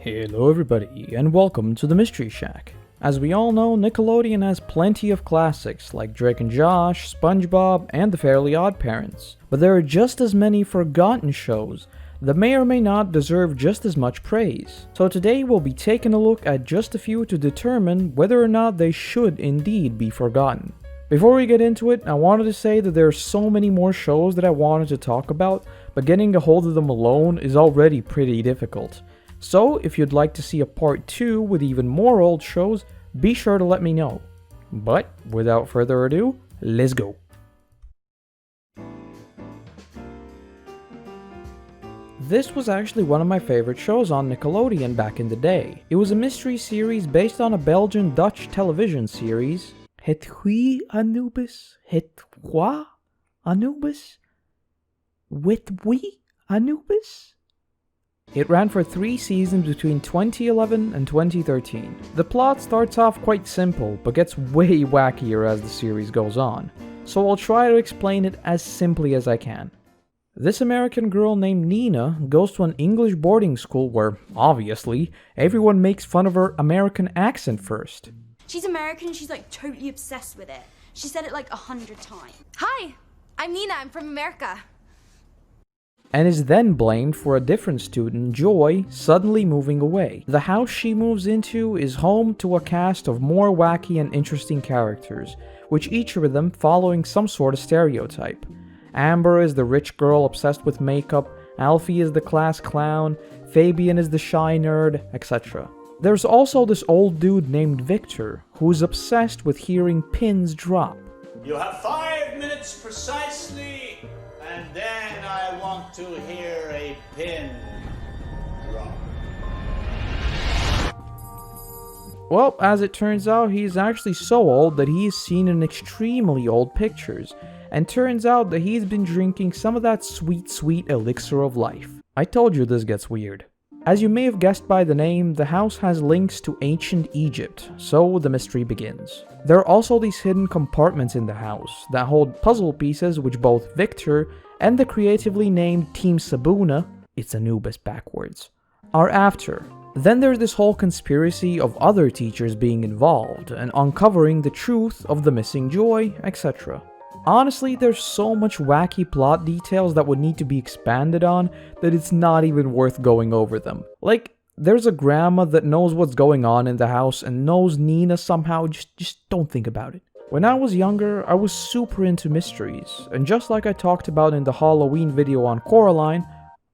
Hello everybody, and welcome to the Mystery Shack. As we all know, Nickelodeon has plenty of classics like Drake and Josh, SpongeBob, and The Fairly Odd Parents. But there are just as many forgotten shows that may or may not deserve just as much praise. So today we'll be taking a look at just a few to determine whether or not they should indeed be forgotten. Before we get into it, I wanted to say that there are so many more shows that I wanted to talk about, but getting a hold of them alone is already pretty difficult. So, if you'd like to see a part 2 with even more old shows, be sure to let me know. But, without further ado, let's go. This was actually one of my favorite shows on Nickelodeon back in the day. It was a mystery series based on a Belgian-Dutch television series. Het wie Anubis? Het quoi Anubis? With we Anubis? It ran for 3 seasons between 2011 and 2013. The plot starts off quite simple, but gets way wackier as the series goes on, so I'll try to explain it as simply as I can. This American girl named Nina goes to an English boarding school where, obviously, everyone makes fun of her American accent first. She's American, she's like totally obsessed with it. She said it like 100 times. Hi, I'm Nina, I'm from America. And is then blamed for a different student, Joy, suddenly moving away. The house she moves into is home to a cast of more wacky and interesting characters, with each of them following some sort of stereotype. Amber is the rich girl obsessed with makeup, Alfie is the class clown, Fabian is the shy nerd, etc. There's also this old dude named Victor, who's obsessed with hearing pins drop. You have 5 minutes precisely, and then I want to hear a pin drop. Well, as it turns out, he's actually so old that he is seen in extremely old pictures, and turns out that he's been drinking some of that sweet elixir of life. I told you this gets weird. As you may have guessed by the name, the house has links to ancient Egypt, so the mystery begins. There are also these hidden compartments in the house that hold puzzle pieces which both Victor and the creatively named Team Sabuna, it's Anubis backwards, are after. Then there's this whole conspiracy of other teachers being involved and uncovering the truth of the missing Joy, etc. Honestly, there's so much wacky plot details that would need to be expanded on that it's not even worth going over them. Like, there's a grandma that knows what's going on in the house and knows Nina somehow, just don't think about it. When I was younger, I was super into mysteries, and just like I talked about in the Halloween video on Coraline,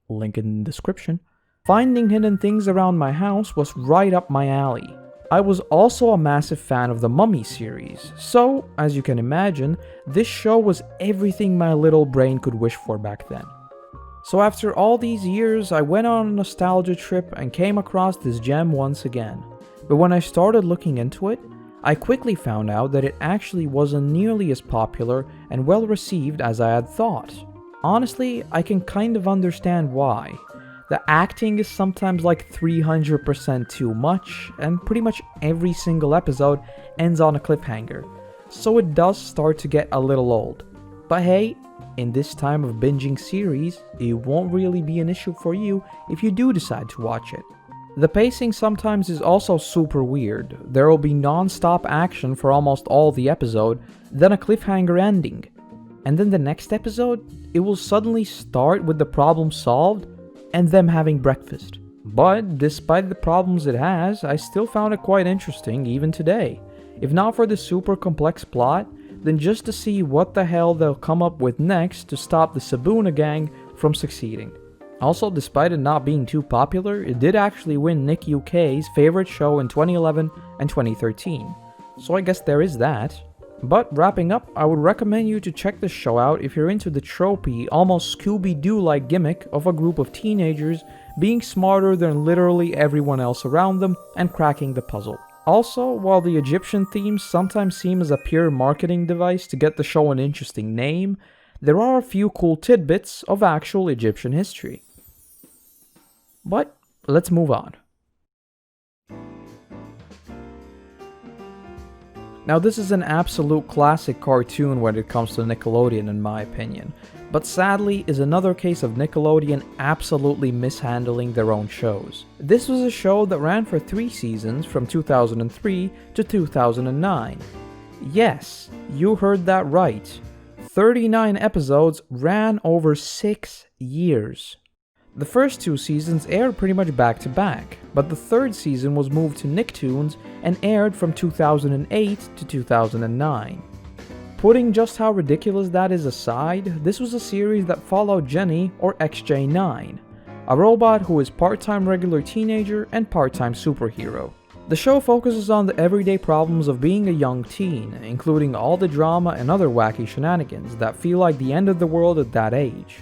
link in the description, finding hidden things around my house was right up my alley. I was also a massive fan of the Mummy series, so, as you can imagine, this show was everything my little brain could wish for back then. So after all these years, I went on a nostalgia trip and came across this gem once again. But when I started looking into it, I quickly found out that it actually wasn't nearly as popular and well received as I had thought. Honestly, I can kind of understand why. The acting is sometimes like 300% too much, and pretty much every single episode ends on a cliffhanger, so it does start to get a little old. But hey, in this time of binging series, it won't really be an issue for you if you do decide to watch it. The pacing sometimes is also super weird. There will be non-stop action for almost all the episode, then a cliffhanger ending. And then the next episode, it will suddenly start with the problem solved and them having breakfast. But despite the problems it has, I still found it quite interesting even today. If not for the super complex plot, then just to see what the hell they'll come up with next to stop the Sabuna gang from succeeding. Also, despite it not being too popular, it did actually win Nick UK's favorite show in 2011 and 2013. So I guess there is that. But wrapping up, I would recommend you to check this show out if you're into the tropey, almost Scooby-Doo-like gimmick of a group of teenagers being smarter than literally everyone else around them and cracking the puzzle. Also, while the Egyptian themes sometimes seem as a pure marketing device to get the show an interesting name, there are a few cool tidbits of actual Egyptian history. But let's move on. Now this is an absolute classic cartoon when it comes to Nickelodeon in my opinion, but sadly is another case of Nickelodeon absolutely mishandling their own shows. This was a show that ran for 3 seasons from 2003 to 2009. Yes, you heard that right. 39 episodes ran over 6 years. The first 2 seasons aired pretty much back to back, but the 3rd season was moved to Nicktoons and aired from 2008 to 2009. Putting just how ridiculous that is aside, this was a series that followed Jenny, or XJ9, a robot who is part-time regular teenager and part-time superhero. The show focuses on the everyday problems of being a young teen, including all the drama and other wacky shenanigans that feel like the end of the world at that age.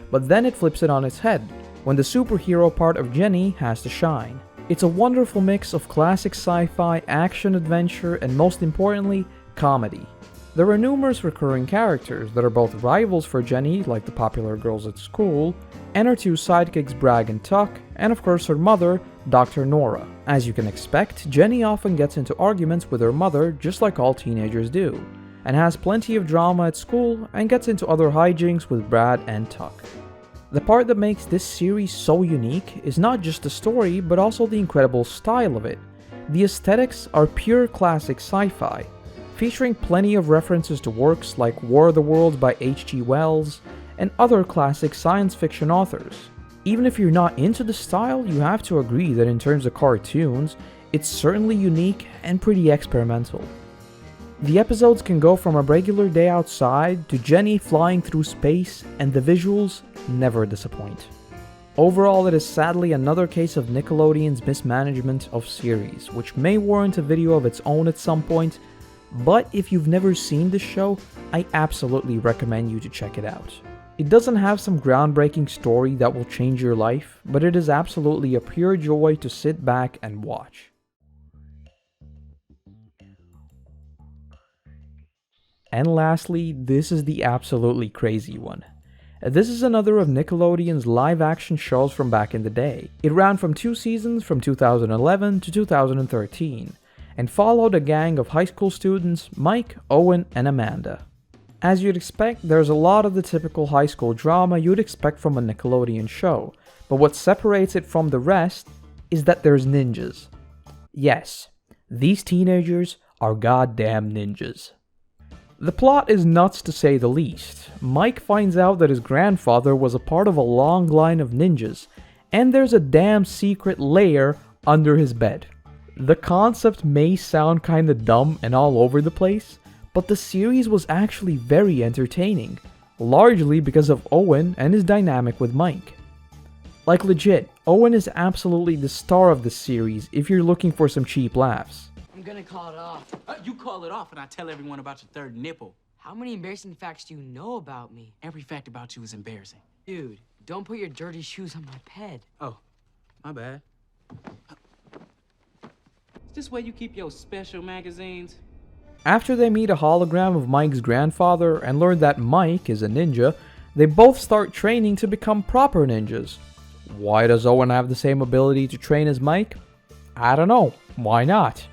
But then it flips it on its head, when the superhero part of Jenny has to shine. It's a wonderful mix of classic sci-fi, action, adventure, and most importantly, comedy. There are numerous recurring characters that are both rivals for Jenny, like the popular girls at school, and her 2 sidekicks Bragg and Tuck, and of course her mother, Dr. Nora. As you can expect, Jenny often gets into arguments with her mother just like all teenagers do, and has plenty of drama at school and gets into other hijinks with Brad and Tuck. The part that makes this series so unique is not just the story, but also the incredible style of it. The aesthetics are pure classic sci-fi, featuring plenty of references to works like War of the Worlds by H.G. Wells and other classic science fiction authors. Even if you're not into the style, you have to agree that in terms of cartoons, it's certainly unique and pretty experimental. The episodes can go from a regular day outside to Jenny flying through space, and the visuals never disappoint. Overall, it is sadly another case of Nickelodeon's mismanagement of series, which may warrant a video of its own at some point, but if you've never seen this show, I absolutely recommend you to check it out. It doesn't have some groundbreaking story that will change your life, but it is absolutely a pure joy to sit back and watch. And lastly, this is the absolutely crazy one. This is another of Nickelodeon's live-action shows from back in the day. It ran from 2 seasons from 2011 to 2013. And followed a gang of high school students, Mike, Owen, and Amanda. As you'd expect, there's a lot of the typical high school drama you'd expect from a Nickelodeon show, but what separates it from the rest is that there's ninjas. Yes, these teenagers are goddamn ninjas. The plot is nuts to say the least. Mike finds out that his grandfather was a part of a long line of ninjas, and there's a damn secret lair under his bed. The concept may sound kinda dumb and all over the place, but the series was actually very entertaining, largely because of Owen and his dynamic with Mike. Like legit, Owen is absolutely the star of the series if you're looking for some cheap laughs. I'm gonna call it off. You call it off and I tell everyone about your 3rd nipple. How many embarrassing facts do you know about me? Every fact about you is embarrassing. Dude, don't put your dirty shoes on my bed. Oh, my bad. Is this where you keep your special magazines? After they meet a hologram of Mike's grandfather and learn that Mike is a ninja, they both start training to become proper ninjas. Why does Owen have the same ability to train as Mike? I don't know, why not?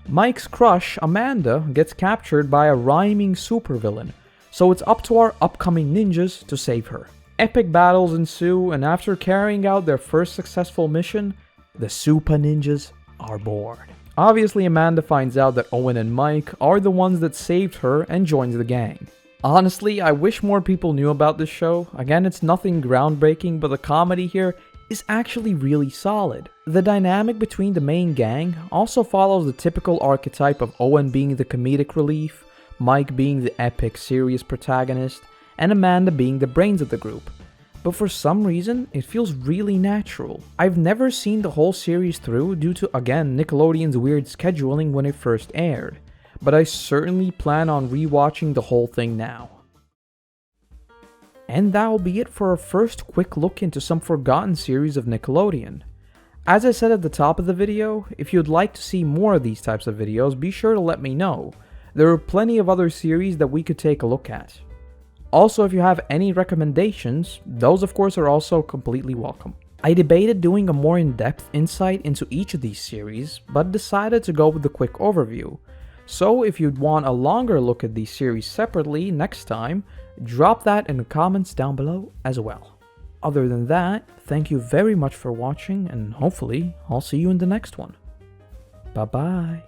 Mike's crush, Amanda, gets captured by a rhyming supervillain, so it's up to our upcoming ninjas to save her. Epic battles ensue, and after carrying out their first successful mission, the Supah Ninjas are born. Obviously, Amanda finds out that Owen and Mike are the ones that saved her and joins the gang. Honestly, I wish more people knew about this show. Again, it's nothing groundbreaking, but the comedy here is actually really solid. The dynamic between the main gang also follows the typical archetype of Owen being the comedic relief, Mike being the epic, serious protagonist, and Amanda being the brains of the group. But for some reason, it feels really natural. I've never seen the whole series through due to, again, Nickelodeon's weird scheduling when it first aired, but I certainly plan on rewatching the whole thing now. And that will be it for our first quick look into some forgotten series of Nickelodeon. As I said at the top of the video, if you'd like to see more of these types of videos, be sure to let me know. There are plenty of other series that we could take a look at. Also, if you have any recommendations, those of course are also completely welcome. I debated doing a more in-depth insight into each of these series, but decided to go with the quick overview. So if you'd want a longer look at these series separately next time, drop that in the comments down below as well. Other than that, thank you very much for watching, and hopefully I'll see you in the next one. Bye bye.